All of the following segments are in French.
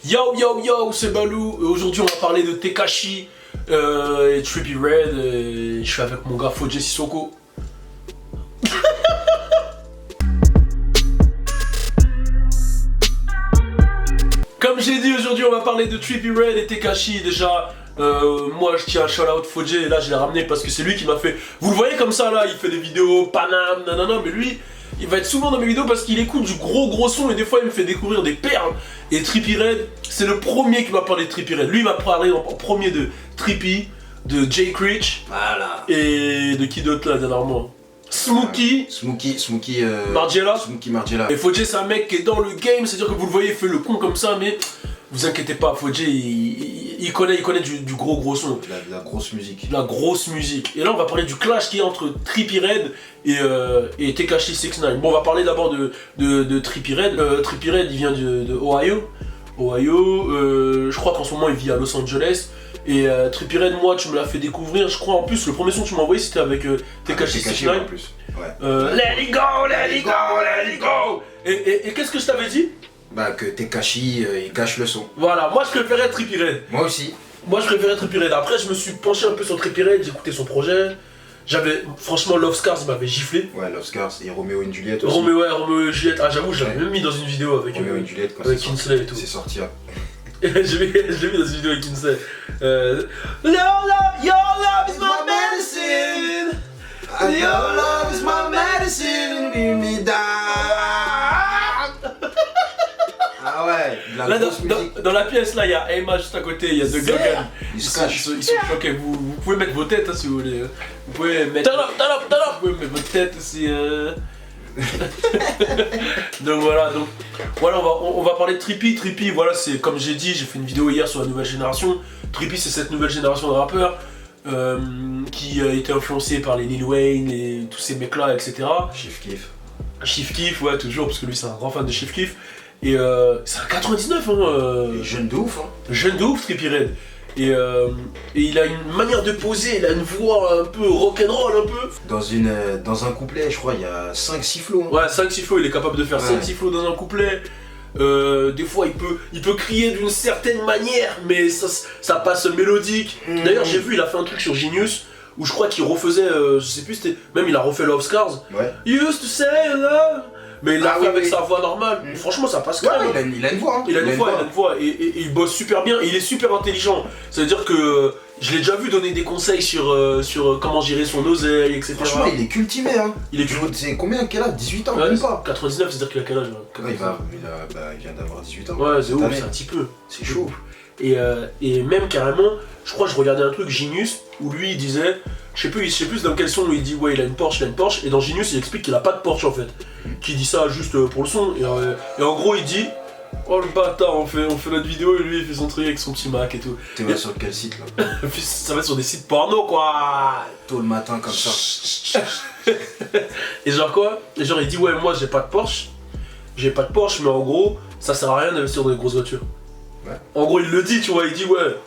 Yo yo yo, c'est Balou. Aujourd'hui on va parler de Tekashi et Trippie Redd. Je suis avec mon gars Fodje Sissoko. Comme j'ai dit, aujourd'hui on va parler de Trippie Redd et Tekashi. Déjà, moi je tiens un shout out Fodje et là je l'ai ramené parce que c'est lui qui m'a fait. Vous le voyez comme ça là, il fait des vidéos Paname, nanana, mais lui. Il va être souvent dans mes vidéos parce qu'il écoute du gros son et des fois il me fait découvrir des perles. Et Trippie Redd, c'est le premier qui m'a parlé de Trippie Redd. Lui il m'a parlé en premier de Trippie, de Jay Critch. Voilà. Et de qui d'autre là dernièrement? Smokey. Smokey Margiela. Smokey Margiela. Et Fodje c'est un mec qui est dans le game, c'est-à-dire que vous le voyez, il fait le con comme ça, mais vous inquiétez pas, Fodje il connaît du gros son. La grosse musique. La grosse musique. Et là on va parler du clash qui est entre Trippie Redd et Tekashi 69. Bon, on va parler d'abord de Trippie Redd. Trippie Redd il vient de Ohio. Je crois qu'en ce moment il vit à Los Angeles. Et Trippie Redd, moi tu me l'as fait découvrir, je crois en plus le premier son que tu m'as envoyé c'était avec Tekashi 69. En plus. Ouais. Let it go, let it go, let it go. Et qu'est-ce que je t'avais dit? Bah que Tekashi il cache le son. Voilà, moi je préférais Trippie Redd. Moi aussi. Moi je préférais Trippie Redd. Après je me suis penché un peu sur Trippie Redd, j'ai écouté son projet. Franchement Love Scars il m'avait giflé. Ouais, Love Scars et Romeo et Juliette aussi. Romeo et Juliette, ah j'avoue je l'avais même mis dans une vidéo avec Romeo et Juliette quand avec Kinsley et tout. C'est sorti là. Je l'ai mis dans une vidéo avec Kinsley. Your love is my medicine. Your love is my medicine, give me down. Ah ouais, la Là, grosse musique. dans la pièce, là, il y a Emma juste à côté, il y a deux Gogan. Ils se cachent. Ils sont choqués. Vous pouvez mettre vos têtes hein, si vous voulez. Vous pouvez mettre. Vous pouvez mettre votre tête aussi. Donc voilà, on va parler de Trippie. Trippie, voilà, c'est comme j'ai dit, j'ai fait une vidéo hier sur la nouvelle génération. Trippie, c'est cette nouvelle génération de rappeurs qui a été influencée par les Lil Wayne et tous ces mecs-là, etc. Chief Keef, ouais, toujours, parce que lui, c'est un grand fan de Chief Keef. Et c'est un 99, hein. Il est jeune de ouf, hein. Jeune de ouf, Trippie Redd. Et il a une manière de poser, il a une voix un peu rock'n'roll, un peu. Dans un couplet, je crois, il y a 5-6 flots. Hein. Ouais, 5-6 flots, il est capable de faire 5-6 flots dans un couplet. Des fois, il peut crier d'une certaine manière, mais ça passe mélodique. D'ailleurs, j'ai vu, il a fait un truc sur Genius, où je crois qu'il refaisait, je sais plus, même il a refait Love Scars. Ouais. You used to say love. Mais il l'a fait avec sa voix normale. Franchement, ça passe quand même. Il a une voix. Hein. Il a une voix et il bosse super bien. Et il est super intelligent. Ça veut dire que je l'ai déjà vu donner des conseils sur comment gérer son oseille, etc. Franchement, il est cultivé. Hein. Il est cultivé. C'est combien? Quel âge? 18 ans, ouais, même pas. 99, c'est-à-dire qu'il a quel âge? Il vient d'avoir 18 ans. Ouais, c'est ouf, c'est un petit peu. C'est chaud. Et même carrément, je crois que je regardais un truc Genius où lui il disait, je sais plus dans quel son où il dit ouais il a une Porsche, et dans Genius il explique qu'il a pas de Porsche en fait, qu'il dit ça juste pour le son, et en gros il dit oh le bâtard, on fait notre vidéo et lui il fait son truc avec son petit Mac et tout. T'es vas sur quel site là? Ça va être sur des sites porno quoi. Tôt le matin comme ça. Et genre quoi? Et genre il dit ouais moi j'ai pas de Porsche, mais en gros ça sert à rien d'investir dans des grosses voitures. Ouais. En gros il le dit tu vois, il dit ouais.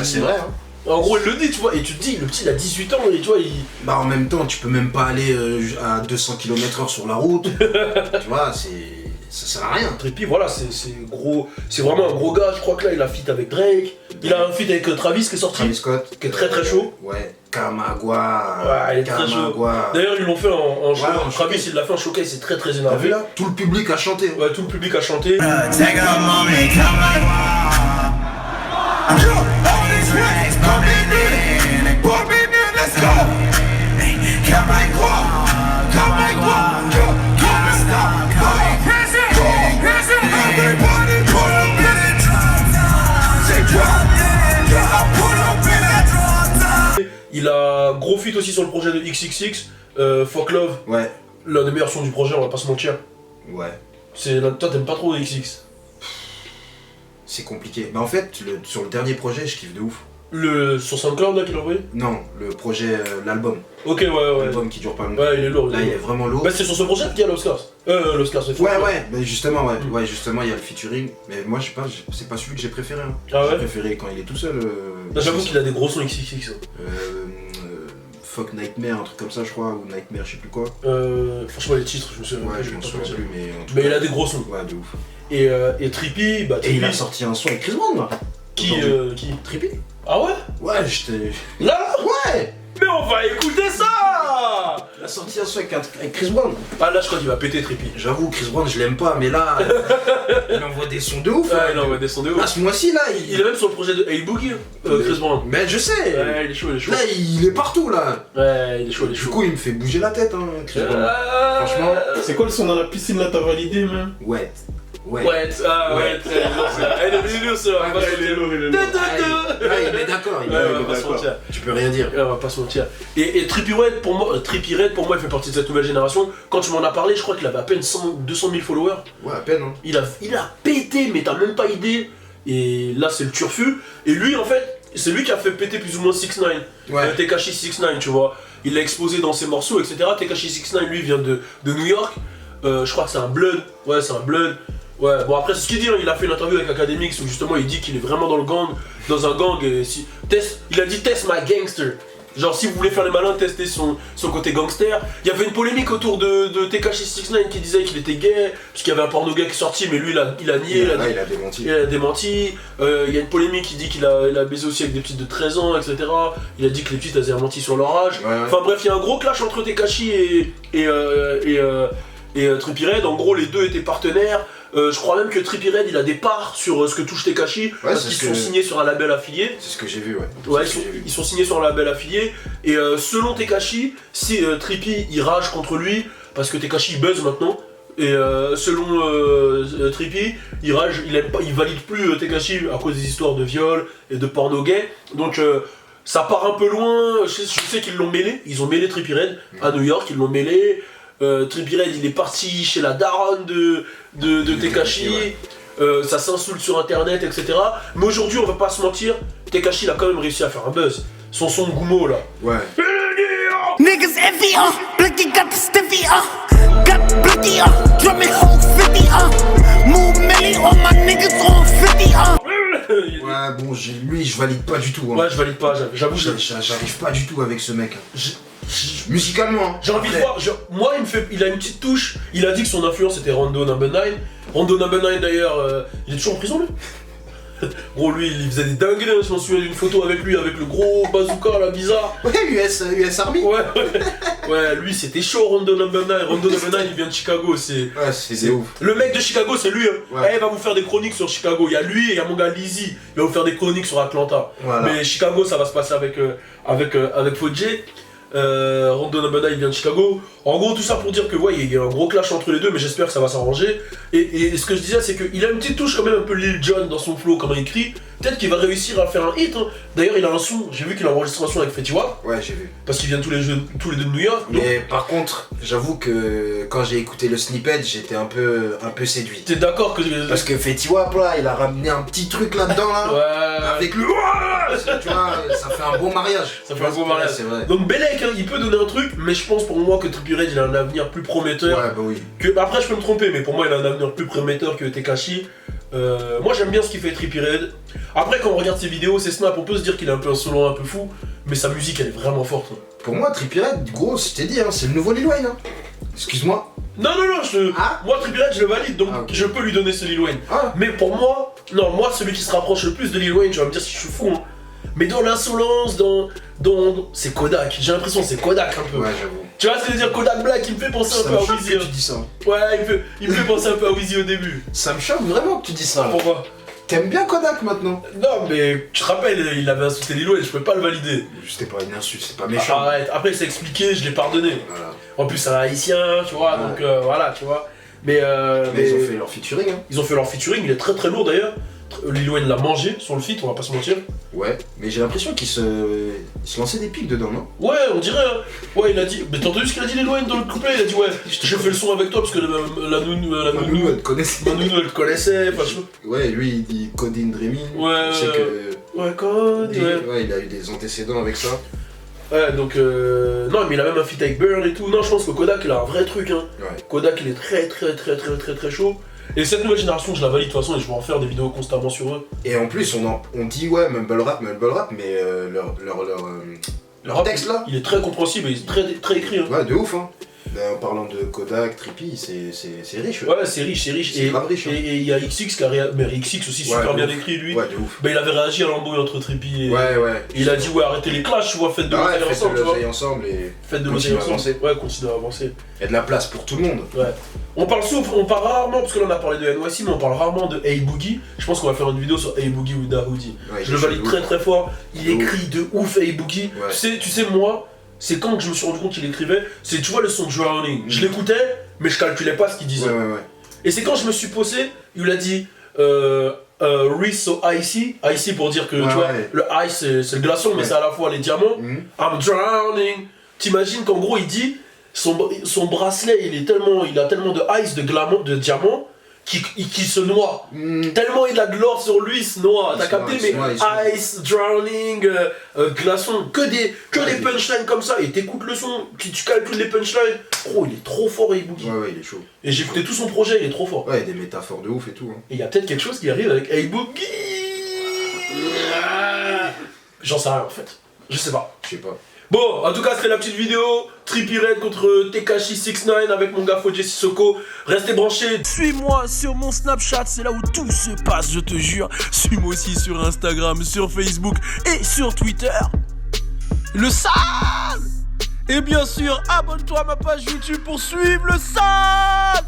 C'est vrai hein. En gros il le dit tu vois, et tu te dis le petit il a 18 ans et tu vois il... Bah en même temps tu peux même pas aller à 200 km/h sur la route. Tu vois ça sert à rien. Trippie voilà c'est gros, c'est vraiment un gros gars, je crois que là il a feat avec Drake. Il a un feat avec Travis qui est sorti. Travis Scott. Qui est très chaud. Ouais. Kamagua. Ouais il est très chaud. D'ailleurs ils l'ont fait en show. Travis il l'a fait en showcase, c'est très énervé. T'as vu là? Tout le public a chanté. Ouais tout le public a chanté. Il a gros feat aussi sur le projet de XXX, Fuck Love. Ouais. L'un des meilleurs sons du projet, on va pas se mentir. Ouais. Toi t'aimes pas trop XX? C'est compliqué. Mais en fait, sur le dernier projet, je kiffe de ouf. Sur SoundCloud là qu'il a envoyé? Non, le projet, l'album. Ok ouais. L'album qui dure pas longtemps. Ouais il est lourd. Là il est vraiment lourd. Bah c'est sur ce projet qu'il y a Love Scars. Love Scars c'est fou. Ouais, mais justement ouais, justement il y a le featuring. Mais moi je sais pas, c'est pas celui que j'ai préféré. Hein. Ah ouais? J'ai préféré quand il est tout seul. J'avoue qu'il a des gros sons XXX. Fuck Nightmare, un truc comme ça, je crois, ou Nightmare, je sais plus quoi. Franchement, les titres, je me souviens. Ouais, je m'en souviens plus, mais en tout Mais cas, il a des gros sons. Ouais, de ouf. Et Trippy, bah Et Trippy. il a sorti un son avec Chris Brown, là. Qui Trippy. Ah ouais? Ouais, j'étais. Là? Ouais. Mais on va écouter ça! Il a sorti un son avec Chris Brown. Ah là, je crois qu'il va péter Trippy. J'avoue, Chris Brown, je l'aime pas, mais là, il envoie des sons de ouf. Ouais, hein. il envoie des sons de ouf. Ah, ce mois-ci, là, Il est même sur le projet de Hey Boogie, Chris Brown. Mais je sais. Ouais, il est chaud, il est chaud. Là, il est partout, là. Ouais, il est chaud, il est Du chaud. coup, il me fait bouger la tête, hein, Chris Brown. Franchement. C'est quoi le son dans la piscine là, t'as validé, man? Ouais. Ouais. Ouais, ah ouais, très lourd ça. Elle est lourde ça. Ouais, il est lourd, il est lourd. Ouais, il est d'accord. Ouais, on va pas se mentir. Tu peux rien dire. On va pas se mentir. Et Trippie Redd, pour moi, il fait partie de cette nouvelle génération. Quand tu m'en as parlé, je crois qu'il avait à peine 200 000 followers. Ouais, à peine, hein. Il a pété, mais t'as même pas idée. Et là, c'est le turfu. Et lui, en fait, c'est lui qui a fait péter plus ou moins 6ix9ine. Ouais. Tekashi 6ix9ine, tu vois. Il l'a exposé dans ses morceaux, etc. Tekashi 6ix9ine, lui, vient de New York. Je crois que c'est un Blood. Ouais, c'est un Blood. Ouais, bon après c'est ce qu'il dit, hein. Il a fait une interview avec Academics où justement il dit qu'il est vraiment dans un gang et il a dit test my gangster. Genre si vous voulez faire les malins, testez son côté gangster. Il y avait une polémique autour de Tekashi 6ix9ine qui disait qu'il était gay, puisqu'il y avait un porno gay qui est sorti, mais lui il a nié, il a démenti. Il a démenti. Il y a une polémique qui dit qu'il a baisé aussi avec des petites de 13 ans, etc. Il a dit que les petites elles avaient menti sur leur âge. Ouais. Enfin bref, il y a un gros clash entre Tekashi et Trippie Redd. En gros les deux étaient partenaires. Je crois même que Trippie Redd il a des parts sur ce que touche Tekashi parce qu'ils sont signés sur un label affilié. C'est ce que j'ai vu, ouais. Ouais, ils sont signés sur un label affilié. Et selon Tekashi, si Trippie il rage contre lui parce que Tekashi il buzz maintenant. Et selon Trippie, il rage, il valide plus Tekashi à cause des histoires de viol et de porno gay. Donc ça part un peu loin. Je sais qu'ils l'ont mêlé. Ils ont mêlé Trippie Redd à New York. Ils l'ont mêlé. Trippie Redd il est parti chez la daronne de Tekashi, ouais. Ça s'insulte sur internet, etc. Mais aujourd'hui, on va pas se mentir, Tekashi il a quand même réussi à faire un buzz. Son son de Gumo là. Ouais. Niggas envy, Blicky got the stiffy, got Blicky, drum it whole 50, move Millie, all my niggas on 50, Ouais, bon, lui je valide pas du tout. Hein. Ouais, je valide pas, j'avoue, j'arrive pas du tout avec ce mec. Musicalement, hein. J'ai envie de voir, moi il a une petite touche, il a dit que son influence était Rondo No. 9. Rondo No. 9 d'ailleurs, il est toujours en prison lui. Gros lui il faisait des dingueries, je m'en souviens d'une photo avec lui avec le gros bazooka là bizarre. Ouais, US Army. Ouais, lui c'était chaud Rondo No. 9. Rondo No. 9 il vient de Chicago, c'est ouf. Le mec de Chicago c'est lui, hein. Ouais. Il va vous faire des chroniques sur Chicago, il y a lui et il y a mon gars Lizzy, il va vous faire des chroniques sur Atlanta. Voilà. Mais Chicago ça va se passer avec Fodjé. Rondo No. 9 il vient de Chicago. En gros tout ça pour dire que ouais il y a un gros clash entre les deux mais j'espère que ça va s'arranger. Et ce que je disais c'est qu'il a une petite touche quand même un peu Lil Jon dans son flow comment il écrit. Peut-être qu'il va réussir à faire un hit hein. D'ailleurs il a un son, j'ai vu qu'il a enregistré un son avec Fetty Wap. Ouais j'ai vu. Parce qu'ils viennent tous les deux de New York. Mais par contre j'avoue que quand j'ai écouté le snippet j'étais un peu séduit. T'es d'accord que... Parce que Fetty Wap là il a ramené un petit truc là-dedans là. Ouais. Avec le... Tu vois ça fait un bon mariage. Ça fait un beau mariage. C'est vrai. Donc Belek, hein, il peut donner un truc, mais je pense pour moi que Trippie Redd il a un avenir plus prometteur. Ouais bah oui. Après je peux me tromper, mais pour moi il a un avenir plus prometteur que Tekashi. Moi j'aime bien ce qu'il fait Trippie Redd. Après quand on regarde ses vidéos, ses snaps, on peut se dire qu'il est un peu insolent, un peu fou, mais sa musique elle est vraiment forte. Hein. Pour moi Trippie Redd, gros je t'ai dit hein, c'est le nouveau Lil Wayne hein. Excuse-moi. Non, moi Trippie Redd je le valide, donc okay. je peux lui donner ce Lil Wayne. Ah. Mais pour moi, moi celui qui se rapproche le plus de Lil Wayne, tu vas me dire si je suis fou, hein. Mais dans l'insolence, c'est Kodak, j'ai l'impression que c'est Kodak un peu. Ouais j'avoue. Tu vois ce que je veux dire, Kodak Black il me fait penser un peu à Weezy. Tu dis ça. Ouais, il me fait penser un peu à Weezy au début. Ça me choque vraiment que tu dis ça. Là. Pourquoi? T'aimes bien Kodak maintenant? Non mais tu te rappelles, il avait insulté Lil Wayne, je pouvais pas le valider. C'était pas une insulte, c'est pas méchant. Arrête, après il s'est expliqué, je l'ai pardonné. Voilà. En plus c'est un haïtien, tu vois, donc voilà, tu vois. Mais ils ont fait leur featuring hein. Ils ont fait leur featuring, il est très très lourd d'ailleurs. Lil Wayne l'a mangé sur le feat, on va pas se mentir. Ouais, mais j'ai l'impression qu'il se lançait des pics dedans, non? Ouais, on dirait. Ouais, il a dit. Mais t'as entendu ce qu'il a dit Lil Wayne dans le couplet? Il a dit ouais, j'ai fait le son avec toi parce que la nounou elle te connaissait. Ma nounou elle te connaissait, enfin je... Ouais, lui il dit Coding Dreaming. Ouais, je sais que. Ouais, Code. Ouais, il a eu des antécédents avec ça. Ouais, donc non, mais il a même un feat avec Burn et tout. Non, je pense que Kodak il a un vrai truc, hein. Ouais. Kodak il est très chaud. Et cette nouvelle génération, je la valide de toute façon et je vais en faire des vidéos constamment sur eux. Et en plus, on dit ouais, mumble rap, mais Leur texte là. Il est très compréhensible et très écrit. Hein. Ouais, de ouf, hein. En parlant de Kodak, Trippy, c'est riche. Ouais, c'est riche. C'est grave riche. Hein. Et il y a XX qui a mais XX aussi super bien écrit, lui. Ouais, de ouf. Bah, il avait réagi à l'embrouille entre Trippy et. Ouais. Et il a dit, ouais, arrêtez les clashs, tu vois, faites de l'oseille ensemble. Faites de l'oseille ensemble et. Faites de l'oseille ensemble. Ouais, continuez à avancer. Il y a de la place pour tout le monde. Ouais. On parle rarement, parce que là on a parlé de NYC, mais on parle rarement de A-Boogie. Je pense qu'on va faire une vidéo sur A-Boogie ou Dahoudi. Ouais, je le valide très fort. Il écrit de ouf A-Boogie. Ouais. Tu sais, moi, c'est quand que je me suis rendu compte qu'il écrivait, c'est, tu vois, le son Drowning. Je l'écoutais, mais je calculais pas ce qu'il disait. Ouais. Et c'est quand je me suis posé, il a dit Wrist so icy. Icy pour dire que, tu vois, le ice c'est le glaçon, mais c'est à la fois les diamants. I'm drowning. T'imagines qu'en gros, il dit. Son bracelet, il a tellement de ice, de diamants, qui se noie. Tellement il a de l'or sur lui, il se noie. T'as capté, mais ice, drowning, glaçon, que des punchlines comme ça. Et t'écoutes le son, tu calcules les punchlines. Oh, il est trop fort, A-Boogie. Ouais, il est chaud. Et j'ai écouté tout son projet, il est trop fort. Ouais, des métaphores de ouf et tout. Hein. Et il y a peut-être quelque chose qui arrive avec A-Boogie. J'en sais rien en fait. Je sais pas. Je sais pas. Bon, en tout cas, c'était la petite vidéo. Trippie Redd contre Tekashi 69 avec mon gars Fodje Sissoko. Restez branchés. Suis-moi sur mon Snapchat, c'est là où tout se passe, je te jure. Suis-moi aussi sur Instagram, sur Facebook et sur Twitter. Le sale! Et bien sûr, abonne-toi à ma page YouTube pour suivre le sale!